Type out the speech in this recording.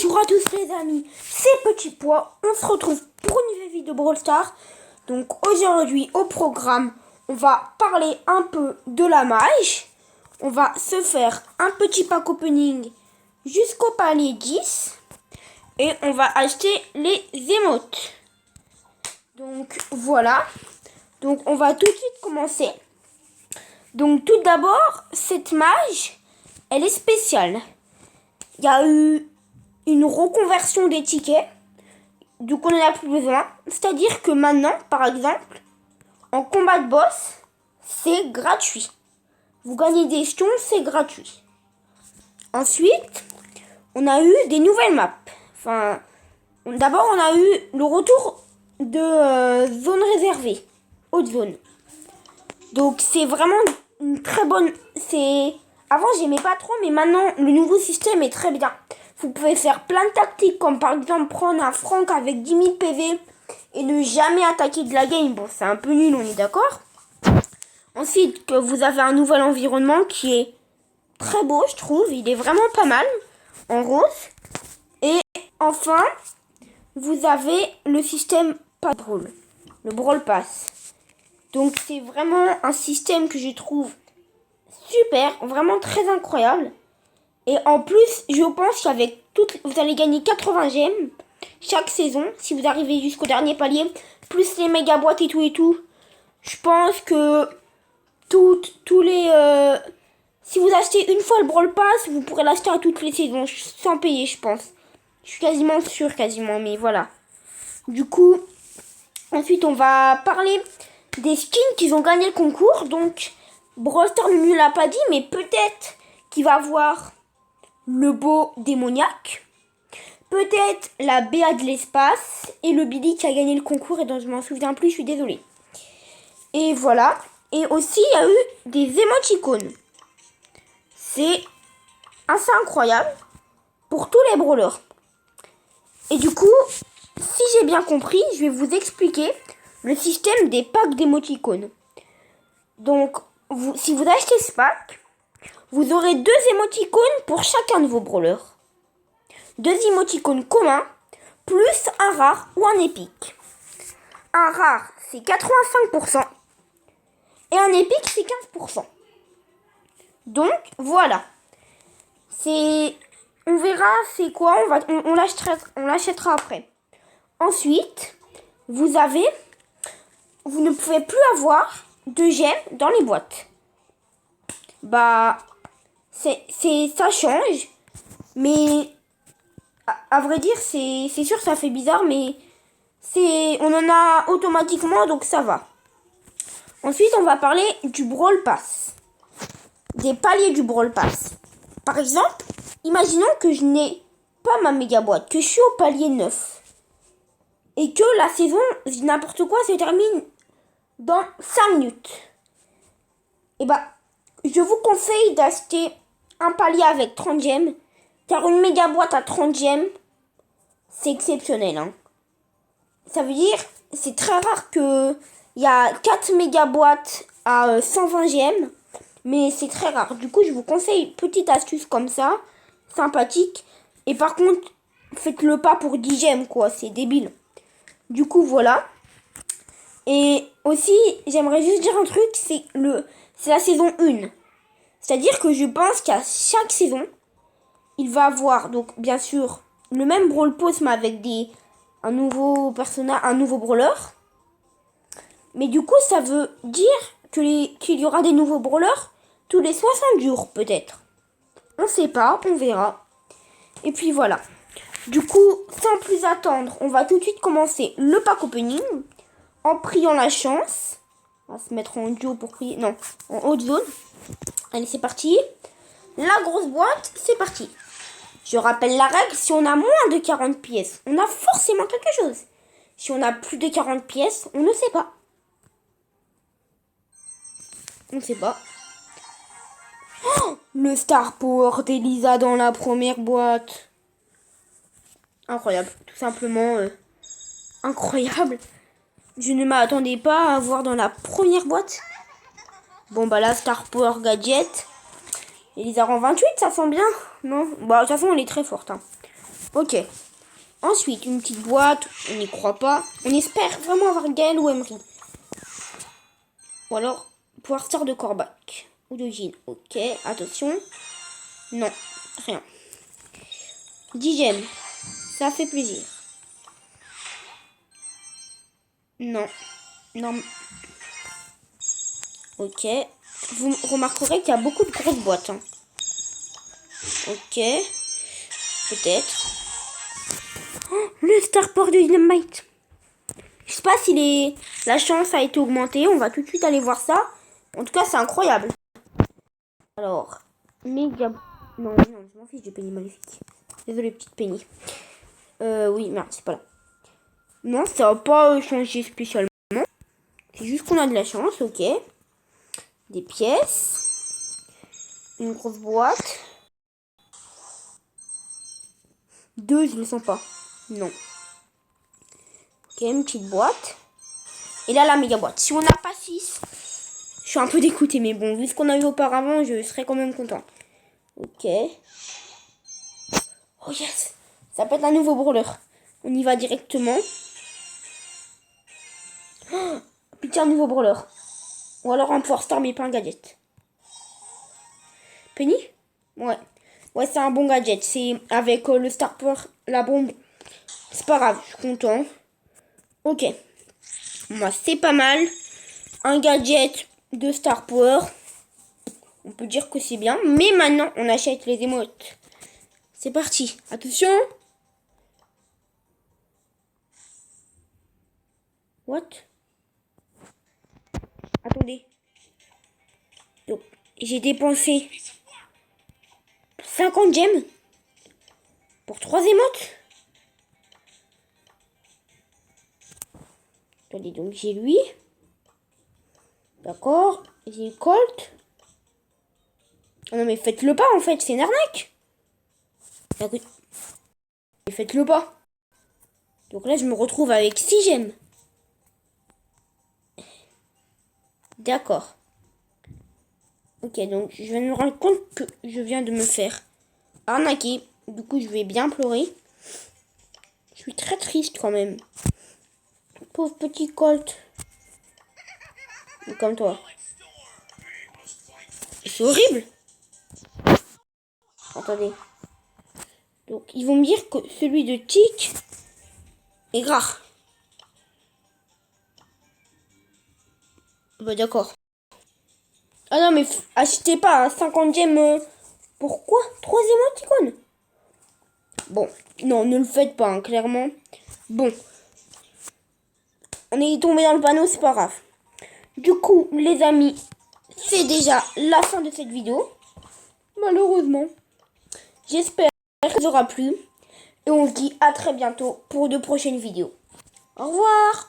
Bonjour à tous les amis, c'est Petit Pois, on se retrouve pour une nouvelle vidéo de Brawl Stars. Donc aujourd'hui au programme, on va parler un peu de la mage. On va se faire un petit pack opening jusqu'au palier 10. Et on va acheter les émotes. Donc voilà, donc on va tout de suite commencer. Donc tout d'abord, cette mage, elle est spéciale. Il y a eu une reconversion des tickets, donc on n'en a plus besoin. C'est-à-dire que maintenant, par exemple, en combat de boss, c'est gratuit. Vous gagnez des jetons, c'est gratuit. Ensuite, on a eu des nouvelles maps. Enfin, d'abord, on a eu le retour de zone réservée, haute zone. Donc, c'est vraiment une très bonne... Avant, j'aimais pas trop, mais maintenant, le nouveau système est très bien. Vous pouvez faire plein de tactiques, comme par exemple prendre un Frank avec 10 000 PV et ne jamais attaquer de la game. Bon, c'est un peu nul, on est d'accord. Ensuite, que vous avez un nouvel environnement qui est très beau, je trouve. Il est vraiment pas mal, en rose. Et enfin, vous avez le système pas Brawl, le Brawl Pass. Donc, c'est vraiment un système que je trouve super, vraiment très incroyable. Et en plus, je pense qu'avec vous allez gagner 80 gemmes chaque saison, si vous arrivez jusqu'au dernier palier, plus les méga boîtes et tout. Je pense que tous les... si vous achetez une fois le Brawl Pass, vous pourrez l'acheter à toutes les saisons, sans payer, je pense. Je suis quasiment sûre, mais voilà. Du coup, ensuite, on va parler des skins qui ont gagné le concours. Donc, Brawl Stars ne l'a pas dit, mais peut-être qu'il va avoir le beau démoniaque, peut-être la Béa de l'espace et le Billy qui a gagné le concours et dont je m'en souviens plus, je suis désolée. Et voilà. Et aussi, il y a eu des émoticônes. C'est assez incroyable pour tous les brawlers. Et du coup, si j'ai bien compris, je vais vous expliquer le système des packs d'émoticônes. Donc, si vous achetez ce pack, vous aurez 2 émoticônes pour chacun de vos brawlers. 2 émoticônes communs, plus un rare ou un épique. Un rare, c'est 85%. Et un épique, c'est 15%. Donc, voilà. On verra c'est quoi, on l'achètera après. Ensuite, vous ne pouvez plus avoir de gemmes dans les boîtes. Bah, ça change, mais à vrai dire, c'est sûr, ça fait bizarre, mais on en a automatiquement, donc ça va. Ensuite, on va parler du Brawl Pass, des paliers du Brawl Pass. Par exemple, imaginons que je n'ai pas ma méga boîte, que je suis au palier 9 et que la saison, n'importe quoi, se termine dans 5 minutes. Et bah, je vous conseille d'acheter un palier avec 30 gemmes, car une méga boîte à 30 gemmes, c'est exceptionnel. Hein. Ça veut dire, c'est très rare qu'il y a 4 méga boîtes à 120 gemmes, mais c'est très rare. Du coup, je vous conseille petite astuce comme ça, sympathique. Et par contre, faites-le pas pour 10 gemmes, quoi, c'est débile. Du coup, voilà. Et aussi, j'aimerais juste dire un truc, c'est la saison 1. C'est-à-dire que je pense qu'à chaque saison, il va avoir, donc bien sûr, le même Brawl Pass, mais avec un nouveau personnage, un nouveau brawler. Mais du coup, ça veut dire qu'il y aura des nouveaux brawlers tous les 60 jours, peut-être. On sait pas, on verra. Et puis voilà. Du coup, sans plus attendre, on va tout de suite commencer le pack opening en priant la chance. On va se mettre en duo pour prier. Non, en haute zone. Allez, c'est parti. La grosse boîte, c'est parti. Je rappelle la règle, si on a moins de 40 pièces, on a forcément quelque chose. Si on a plus de 40 pièces, on ne sait pas. On ne sait pas. Oh, le Star Power d'Elisa dans la première boîte. Incroyable, tout simplement incroyable. Je ne m'attendais pas à avoir dans la première boîte. Bon bah là, Star Power Gadget. Elisa rend 28, ça sent bien, non? Bah de toute façon, elle est très forte. Hein. Ok. Ensuite, une petite boîte. On n'y croit pas. On espère vraiment avoir Gaël ou Emery. Ou alors, pouvoir sort de Corbac. Ou de Jean. Ok, attention. Non, rien. 10 gemmes. Ça fait plaisir. Non. Non. Ok. Vous remarquerez qu'il y a beaucoup de grosses boîtes. Hein. Ok. Peut-être. Oh, le starport de Dynamite. Je sais pas si la chance a été augmentée. On va tout de suite aller voir ça. En tout cas, c'est incroyable. Alors, méga... Non, je m'en fiche de Penny Maléfique. Désolé, petite Penny. Oui, merde, c'est pas là. Non, ça va pas changer spécialement. C'est juste qu'on a de la chance, ok. Des pièces. Une grosse boîte. 2, je le sens pas. Non. Ok, une petite boîte. Et là, la méga boîte. Si on n'a pas 6, je suis un peu dégoûtée. Mais bon, vu ce qu'on a eu auparavant, je serais quand même content. Ok. Oh yes. Ça peut être un nouveau brawler. On y va directement. Oh, putain, un nouveau brawler. Ou alors un Power Star, mais pas un gadget. Penny? Ouais. Ouais, c'est un bon gadget. C'est avec le Star Power, la bombe. C'est pas grave, je suis content. Ok. Moi, c'est pas mal. Un gadget de Star Power. On peut dire que c'est bien. Mais maintenant, on achète les émotes. C'est parti. Attention. What? Attendez. Donc, j'ai dépensé 50 gemmes pour 3 émotes. Attendez, donc j'ai lui. D'accord. J'ai Colt. Oh non, mais faites-le pas, en fait. C'est une arnaque. Et faites-le pas. Donc là, je me retrouve avec 6 gemmes. D'accord. Ok, donc je viens de me rendre compte que je viens de me faire arnaquer. Du coup, je vais bien pleurer. Je suis très triste quand même. Pauvre petit Colt. Comme toi. C'est horrible. Attendez. Donc, ils vont me dire que celui de Tic est rare. Bah d'accord. Ah non, mais achetez pas, hein, 50 gemmes. Pourquoi 3 émoticônes? Bon, non, ne le faites pas, hein, clairement. Bon. On est tombé dans le panneau, c'est pas grave. Du coup, les amis, c'est déjà la fin de cette vidéo. Malheureusement. J'espère que ça vous aura plu. Et on se dit à très bientôt pour de prochaines vidéos. Au revoir!